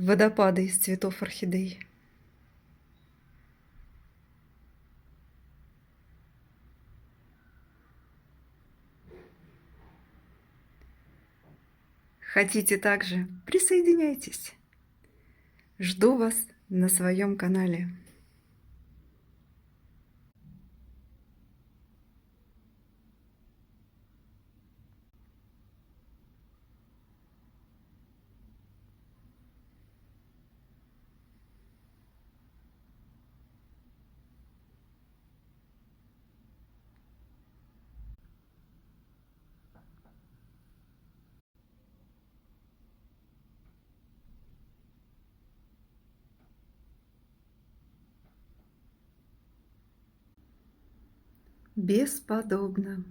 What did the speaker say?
водопады из цветов орхидей. Хотите также? Присоединяйтесь. Жду вас на своем канале. Бесподобно.